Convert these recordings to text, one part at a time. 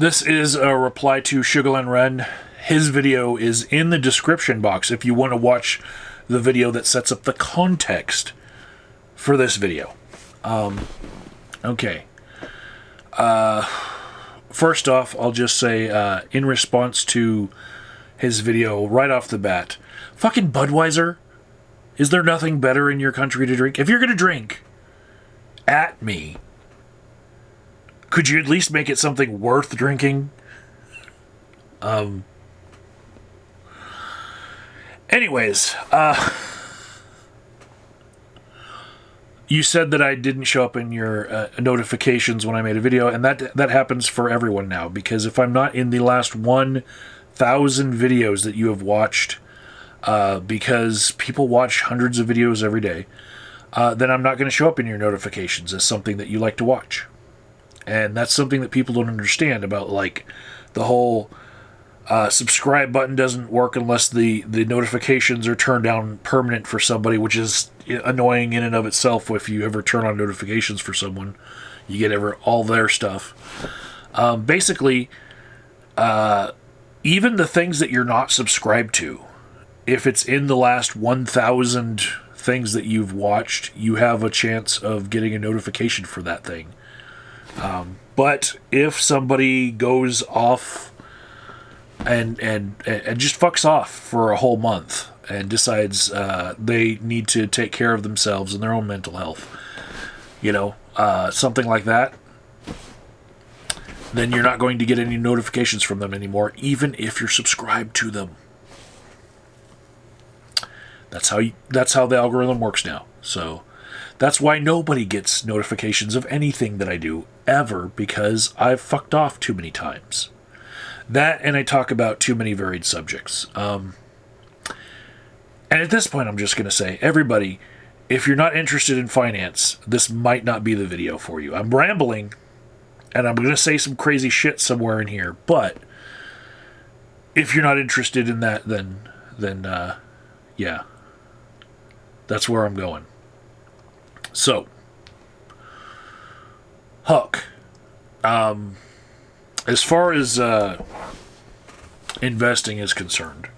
This is a reply to Sugelanren. His video is in the description box if you want to watch the video that sets up the context for this video. Okay. First off, I'll just say, in response to his video right off the bat, fucking Budweiser, is there nothing better in your country to drink? If you're going to drink at me, could you at least make it something worth drinking? Anyways, you said that I didn't show up in your notifications when I made a video, and that happens for everyone now, because if I'm not in the last 1,000 videos that you have watched, because people watch hundreds of videos every day, then I'm not going to show up in your notifications as something that you like to watch. And that's something that people don't understand about, like, the whole subscribe button doesn't work unless the notifications are turned down permanent for somebody, which is annoying in and of itself. If you ever turn on notifications for someone, you get all their stuff. Basically, even the things that you're not subscribed to, if it's in the last 1,000 things that you've watched, you have a chance of getting a notification for that thing. But if somebody goes off and just fucks off for a whole month and decides they need to take care of themselves and their own mental health, something like that, then you're not going to get any notifications from them anymore, even if you're subscribed to them. That's how the algorithm works now. So that's why nobody gets notifications of anything that I do, ever, because I've fucked off too many times. That, and I talk about too many varied subjects. And at this point, I'm just going to say, everybody, if you're not interested in finance, this might not be the video for you. I'm rambling, and I'm going to say some crazy shit somewhere in here, but if you're not interested in that, then yeah, that's where I'm going. So, Huck, as far as investing is concerned,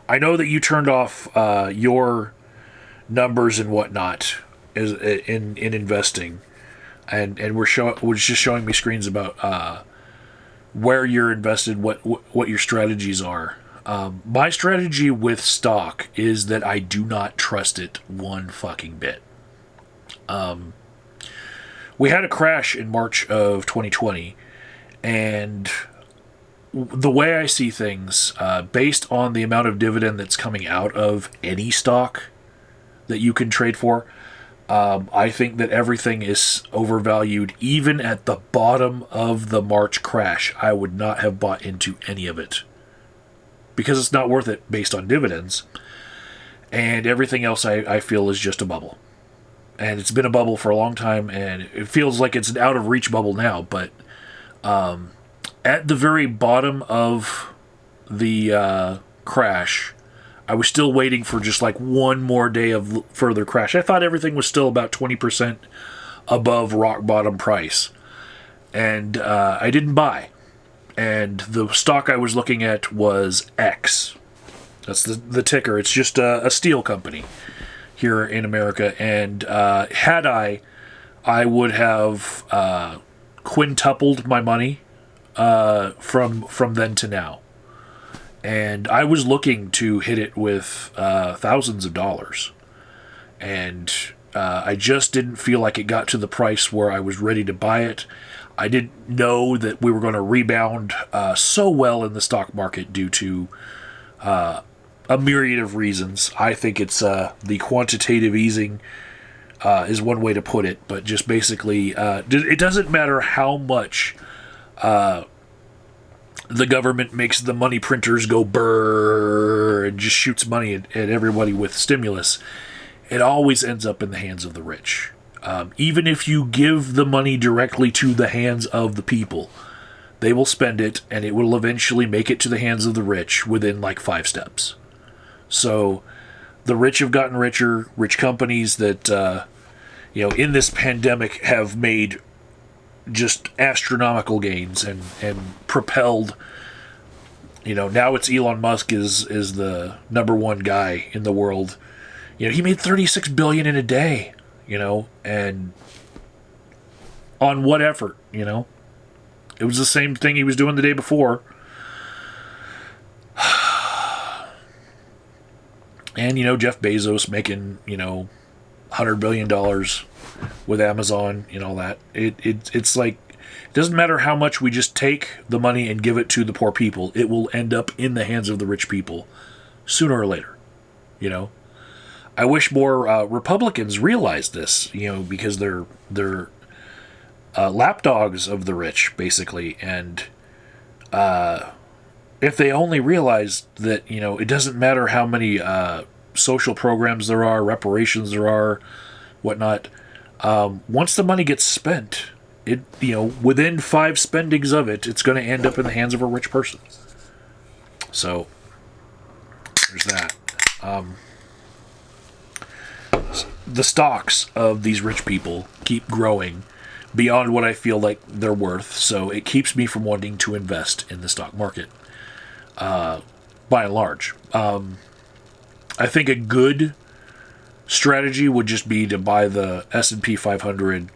I know that you turned off your numbers and whatnot in investing, and was just showing me screens about where you're invested, what your strategies are. My strategy with stock is that I do not trust it one fucking bit. We had a crash in March of 2020, and the way I see things, based on the amount of dividend that's coming out of any stock that you can trade for, I think that everything is overvalued. Even at the bottom of the March crash, I would not have bought into any of it, because it's not worth it based on dividends, and everything else I feel is just a bubble. And it's been a bubble for a long time, and it feels like it's an out-of-reach bubble now, but at the very bottom of the crash, I was still waiting for just like one more day of further crash. I thought everything was still about 20% above rock bottom price, and I didn't buy. And the stock I was looking at was X. That's the ticker. It's just a steel company here in America, and had I would have quintupled my money from then to now. And I was looking to hit it with thousands of dollars, and I just didn't feel like it got to the price where I was ready to buy it. I didn't know that we were going to rebound so well in the stock market due to a myriad of reasons. I think it's the quantitative easing is one way to put it, but just basically, it doesn't matter how much the government makes the money printers go brrr and just shoots money at everybody with stimulus. It always ends up in the hands of the rich. Even if you give the money directly to the hands of the people, they will spend it, and it will eventually make it to the hands of the rich within like 5 steps. So the rich have gotten richer. Rich companies that in this pandemic have made just astronomical gains and propelled. Now it's Elon Musk is the number one guy in the world. He made $36 billion in a day. And on what effort? It was the same thing he was doing the day before. And Jeff Bezos making $100 billion with Amazon and all that. It's like, it doesn't matter how much we just take the money and give it to the poor people. It will end up in the hands of the rich people sooner or later. I wish more Republicans realized this. Because they're lapdogs of the rich, basically. And if they only realized that it doesn't matter how many social programs there are, reparations there are, whatnot. Once the money gets spent, within 5 spendings of it, it's going to end up in the hands of a rich person. So there's that. The stocks of these rich people keep growing beyond what I feel like they're worth, so it keeps me from wanting to invest in the stock market. By and large, I think a good strategy would just be to buy the S&P 500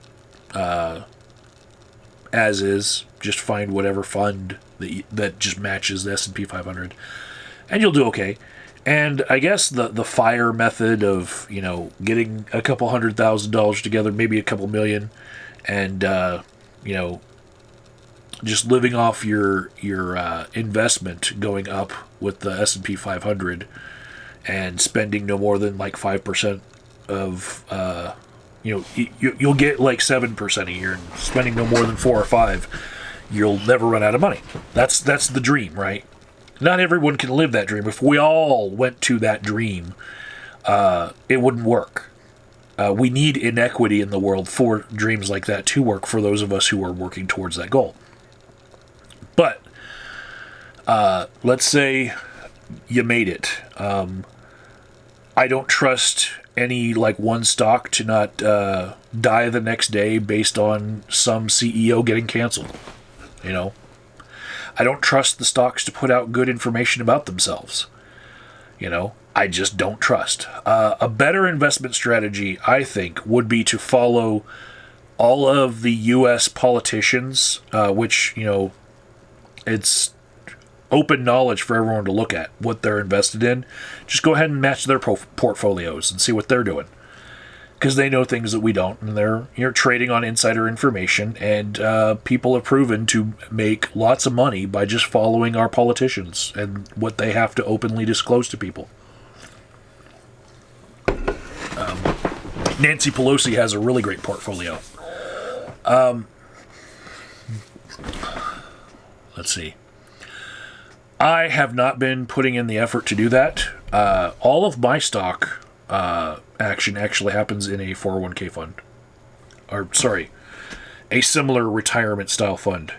as is. Just find whatever fund that just matches the S&P 500, and you'll do okay. And I guess the FIRE method of getting a couple $100,000 together, maybe a couple million, and just living off your investment going up with the S&P 500 and spending no more than like 5% of you'll get like 7% a year, and spending no more than 4 or 5, you'll never run out of money. That's the dream, right? Not everyone can live that dream. If we all went to that dream, it wouldn't work. We need inequity in the world for dreams like that to work for those of us who are working towards that goal. But let's say you made it. I don't trust any one stock to not die the next day based on some CEO getting canceled. I don't trust the stocks to put out good information about themselves. I just don't trust. A better investment strategy, I think, would be to follow all of the U.S. politicians, which, it's open knowledge for everyone to look at what they're invested in. Just go ahead and match their portfolios and see what they're doing. Because they know things that we don't, and they're trading on insider information, and people have proven to make lots of money by just following our politicians and what they have to openly disclose to people. Nancy Pelosi has a really great portfolio. Let's see. I have not been putting in the effort to do that. All of my stock action actually happens in a 401k fund. A similar retirement style fund.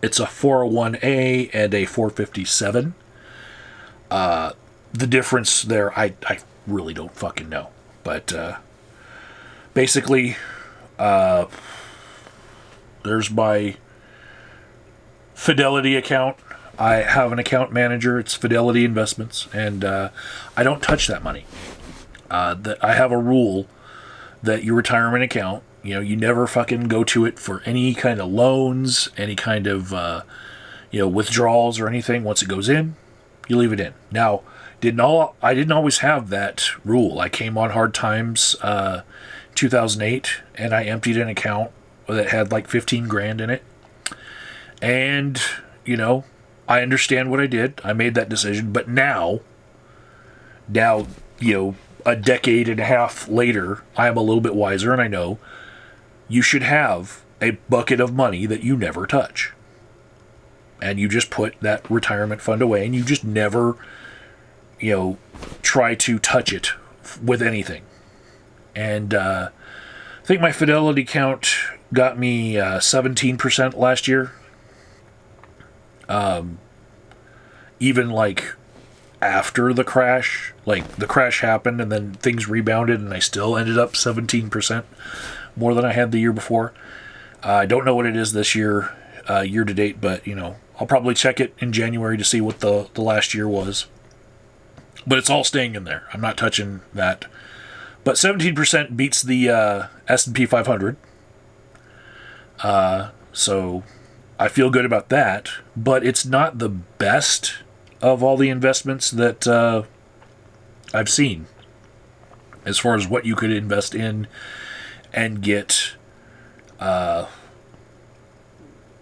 It's a 401a and a 457. The difference there, I really don't fucking know. But basically, there's my Fidelity account. I have an account manager. It's Fidelity Investments, and I don't touch that money. I have a rule that your retirement account, you never fucking go to it for any kind of loans, any kind of withdrawals or anything. Once it goes in, you leave it in. Now, I didn't always have that rule. I came on hard times 2008, and I emptied an account that had like 15 grand in it. And, I understand what I did. I made that decision. But now, a decade and a half later, I am a little bit wiser, and I know you should have a bucket of money that you never touch. And you just put that retirement fund away, and you just never, try to touch it with anything. And I think my Fidelity account got me 17% last year. Even after the crash, the crash happened and then things rebounded, and I still ended up 17% more than I had the year before. I don't know what it is this year, year to date, but I'll probably check it in January to see what the last year was. But it's all staying in there. I'm not touching that. But 17% beats the S&P 500. So I feel good about that. But it's not the best of all the investments that I've seen as far as what you could invest in and get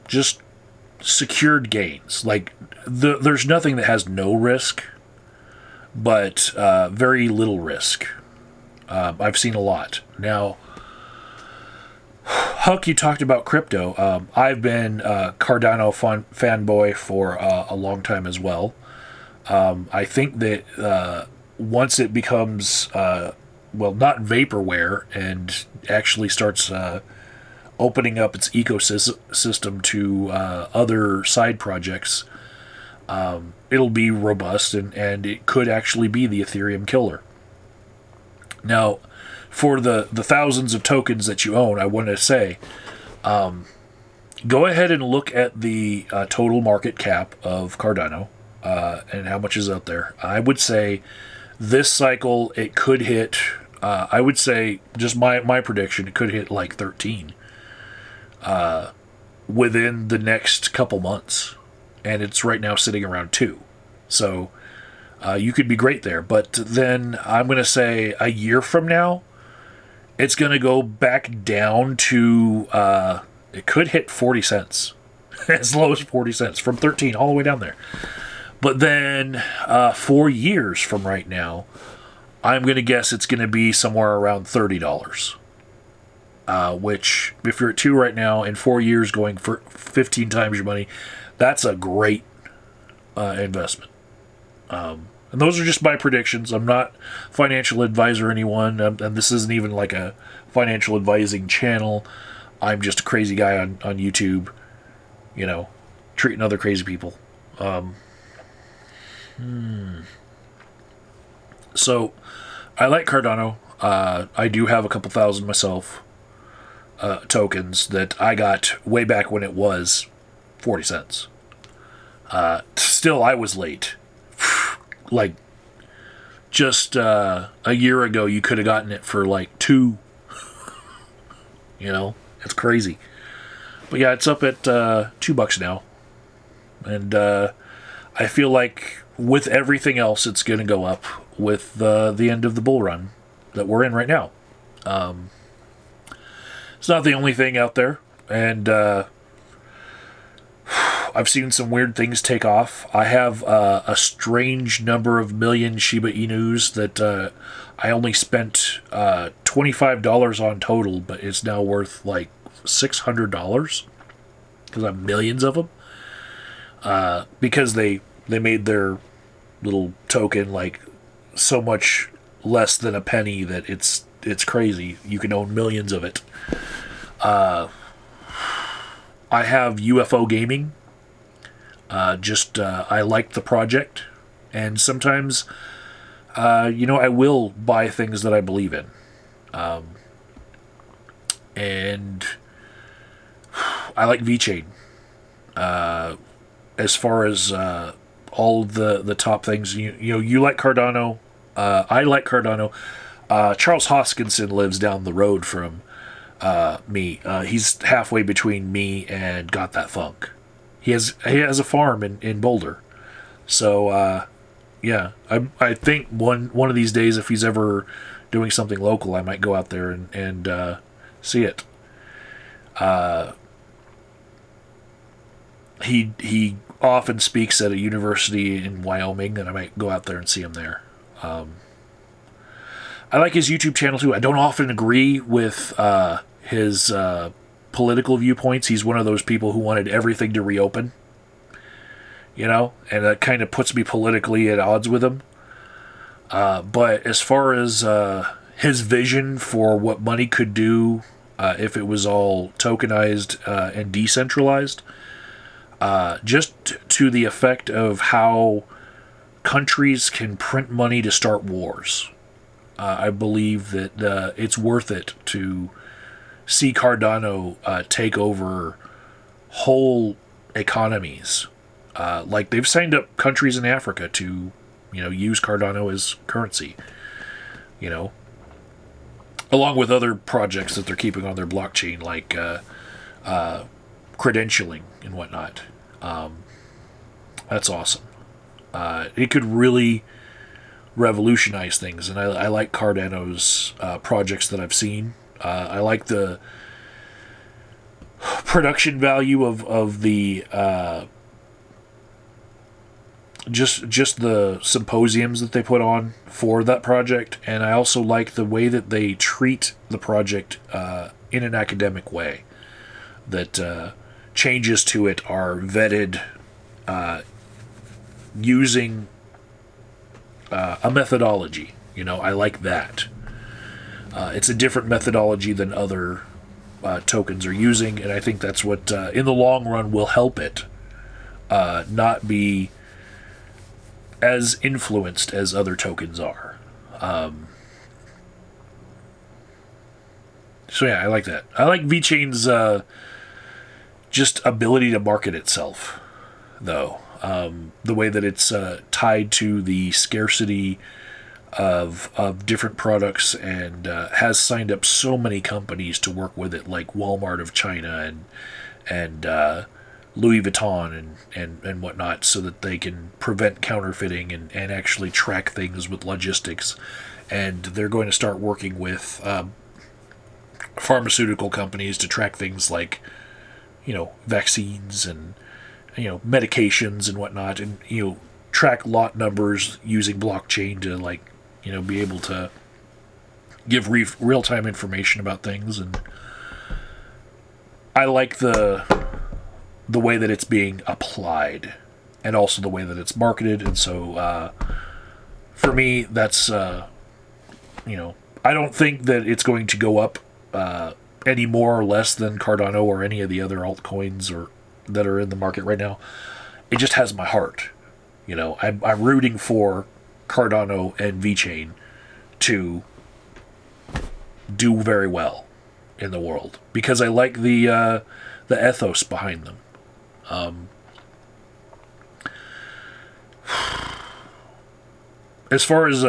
just secured gains. Like, there's nothing that has no risk, but very little risk. I've seen a lot. Now, Huck, you talked about crypto. I've been a Cardano fanboy for a long time as well. I think that once it becomes, not vaporware and actually starts opening up its ecosystem to other side projects, it'll be robust and it could actually be the Ethereum killer. Now, for the thousands of tokens that you own, I want to say, go ahead and look at the total market cap of Cardano and how much is out there. I would say this cycle it could hit, I would say, just my prediction, it could hit like 13 within the next couple months. And it's right now sitting around 2. So you could be great there. But then I'm going to say a year from now, it's going to go back down to, it could hit 40 cents. As low as 40 cents. From 13 all the way down there. But then 4 years from right now, I'm going to guess it's going to be somewhere around $30. Which, if you're at 2 right now, in 4 years going for 15 times your money, that's a great investment. And those are just my predictions. I'm not a financial advisor or anyone, and this isn't even like a financial advising channel. I'm just a crazy guy on YouTube, treating other crazy people. So, I like Cardano. I do have a couple thousand myself, tokens that I got way back when it was 40 cents. Still, I was late. Like, just a year ago, you could have gotten it for like 2. It's crazy. But yeah, it's up at $2 now. And I feel like with everything else, it's going to go up with the end of the bull run that we're in right now. It's not the only thing out there. And I've seen some weird things take off. I have a strange number of million Shiba Inus that I only spent $25 on total, but it's now worth like $600 because I have millions of them. Because they made their little token like so much less than a penny that it's crazy. You can own millions of it. I have UFO gaming. I like the project, and sometimes, I will buy things that I believe in. And I like VeChain. As far as all the top things, you like Cardano. I like Cardano. Charles Hoskinson lives down the road from me. He's halfway between me and Got That Funk. He has a farm in Boulder. So, yeah, I think one of these days, if he's ever doing something local, I might go out there and see it. He often speaks at a university in Wyoming, and I might go out there and see him there. I like his YouTube channel too. I don't often agree with his political viewpoints. He's one of those people who wanted everything to reopen, and that kind of puts me politically at odds with him. But as far as his vision for what money could do if it was all tokenized and decentralized, just to the effect of how countries can print money to start wars, I believe that it's worth it to see Cardano take over whole economies. Like they've signed up countries in Africa to, use Cardano as currency. Along with other projects that they're keeping on their blockchain, like credentialing and whatnot. That's awesome. It could really revolutionize things, and I like Cardano's projects that I've seen. I like the production value of the just the symposiums that they put on for that project, and I also like the way that they treat the project in an academic way. That changes to it are vetted using a methodology. I like that. It's a different methodology than other tokens are using, and I think that's what, in the long run, will help it not be as influenced as other tokens are. So yeah, I like that. I like VeChain's just ability to market itself, though. The way that it's tied to the scarcity of different products, and has signed up so many companies to work with it, like Walmart of China and Louis Vuitton and whatnot, so that they can prevent counterfeiting and actually track things with logistics. And they're going to start working with pharmaceutical companies to track things like, vaccines and, medications and whatnot, and, track lot numbers using blockchain to, be able to give real-time information about things. And I like the way that it's being applied, and also the way that it's marketed. And so for me, that's I don't think that it's going to go up any more or less than Cardano or any of the other altcoins or that are in the market right now. It just has my heart. I'm rooting for Cardano and VeChain to do very well in the world, because I like the ethos behind them. As far as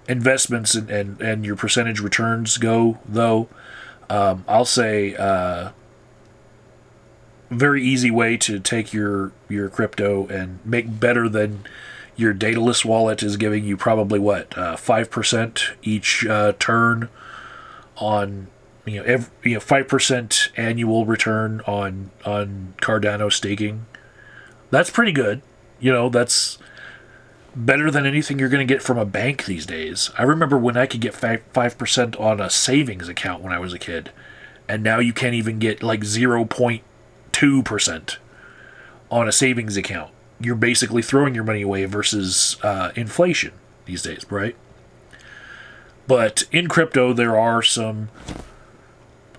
investments and your percentage returns go, though, I'll say very easy way to take your crypto and make better than your dataless wallet is giving you probably 5% each turn on 5% annual return on Cardano staking. That's pretty good. That's better than anything you're going to get from a bank these days. I remember when I could get 5% on a savings account when I was a kid, and now you can't even get 0.2% on a savings account. You're basically throwing your money away versus inflation these days, right? But in crypto, there are some,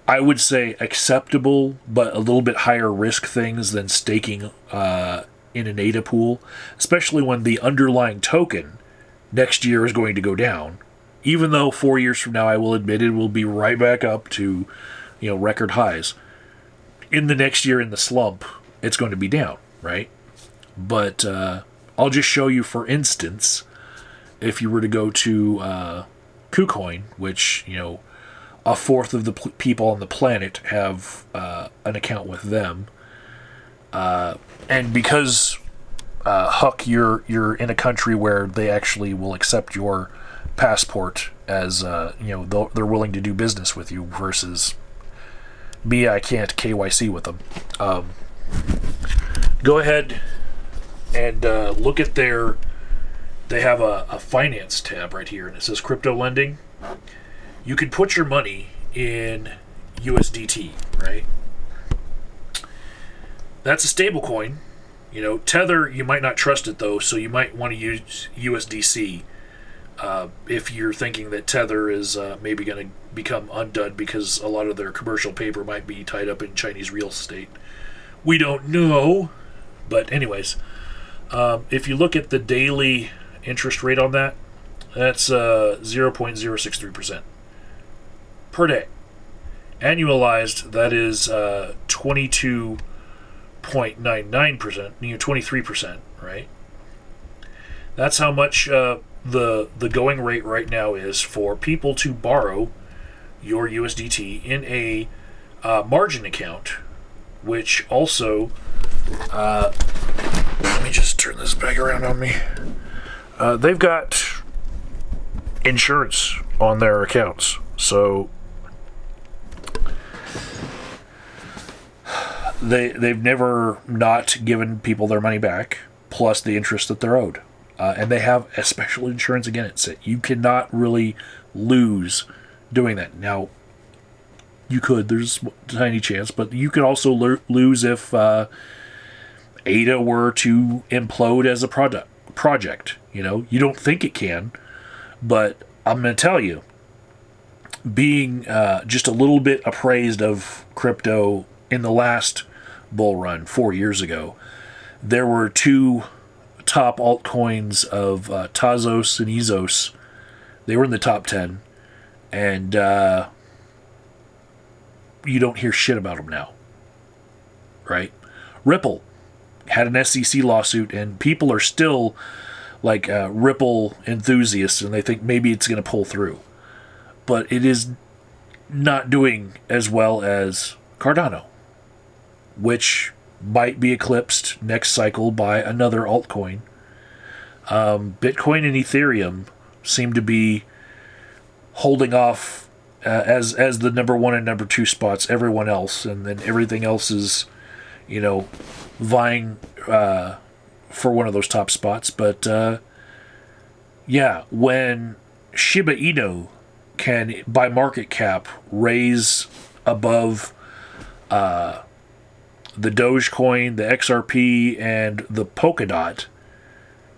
I would say, acceptable but a little bit higher risk things than staking in an ADA pool, especially when the underlying token next year is going to go down. Even though 4 years from now, I will admit it will be right back up to record highs. In the next year, in the slump, it's going to be down, right? But I'll just show you, for instance, if you were to go to KuCoin, which, a fourth of the people on the planet have an account with them. And because, Huck, you're in a country where they actually will accept your passport as, they're willing to do business with you, versus me, I can't KYC with them. Go ahead and look at they have a finance tab right here, and it says crypto lending. You can put your money in USDT, right? That's a stable coin. Tether, you might not trust it, though, so you might want to use USDC if you're thinking that Tether is maybe going to become undone because a lot of their commercial paper might be tied up in Chinese real estate. We don't know. But anyways, if you look at the daily interest rate on that, that's 0.063% per day. Annualized, that is 22.99%, 23%, right? That's how much the going rate right now is for people to borrow your USDT in a margin account, which also, let me just turn this back around on me. They've got insurance on their accounts, so they've never not given people their money back, plus the interest that they're owed. And they have a special insurance against it. You cannot really lose doing that. Now, you could. There's a tiny chance. But you could also lose if ADA were to implode as a project. You know, you don't think it can. But I'm going to tell you, being just a little bit appraised of crypto in the last bull run 4 years ago, there were two top altcoins of Tazos and Ezos. They were in the top 10, and you don't hear shit about them now, right? Ripple had an SEC lawsuit, and people are still like Ripple enthusiasts, and they think maybe it's going to pull through, but it is not doing as well as Cardano, which might be eclipsed next cycle by another altcoin. Bitcoin and Ethereum seem to be holding off as the number one and number two spots, everyone else, and then everything else is, you know, vying for one of those top spots. But yeah, when Shiba Inu can, by market cap, raise above the Dogecoin, the XRP, and the Polkadot,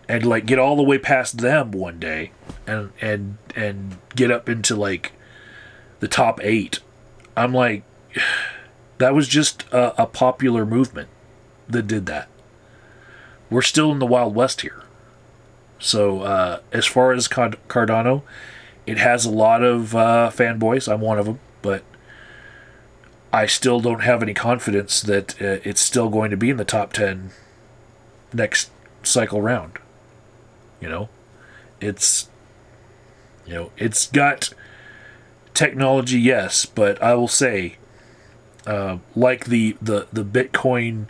and like get all the way past them one day, and get up into like the top 8, I'm like, that was just a popular movement that did that. We're still in the Wild West here. So as far as Cardano, it has a lot of fanboys. I'm one of them, but I still don't have any confidence that it's still going to be in the top 10 next cycle round. It's got technology, yes, but I will say, like the Bitcoin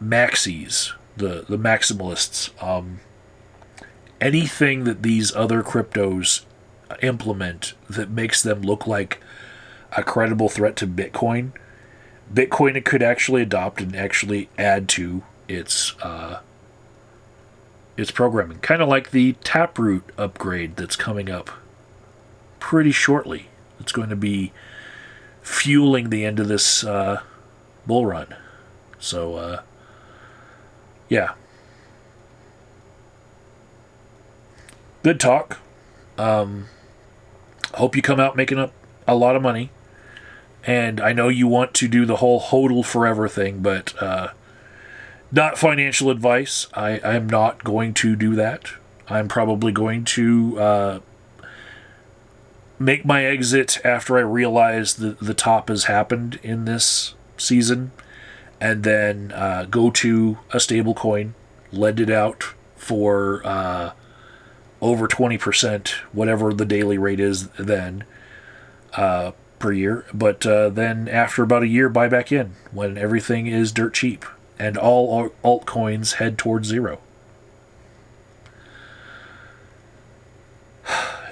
maxis, the maximalists, anything that these other cryptos implement that makes them look like a credible threat to Bitcoin, it could actually adopt and actually add to its programming. Kind of like the Taproot upgrade that's coming up pretty shortly. It's going to be fueling the end of this bull run. So, yeah. Good talk. Hope you come out making up a lot of money. And I know you want to do the whole HODL forever thing, but not financial advice. I'm not going to do that. I'm probably going to make my exit after I realize the top has happened in this season, and then go to a stable coin, lend it out for over 20%, whatever the daily rate is then, per year. But then after about a year, buy back in when everything is dirt cheap and all altcoins head towards zero.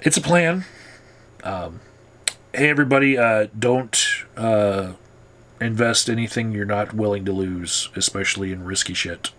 It's a plan. Hey everybody, don't invest anything you're not willing to lose, especially in risky shit.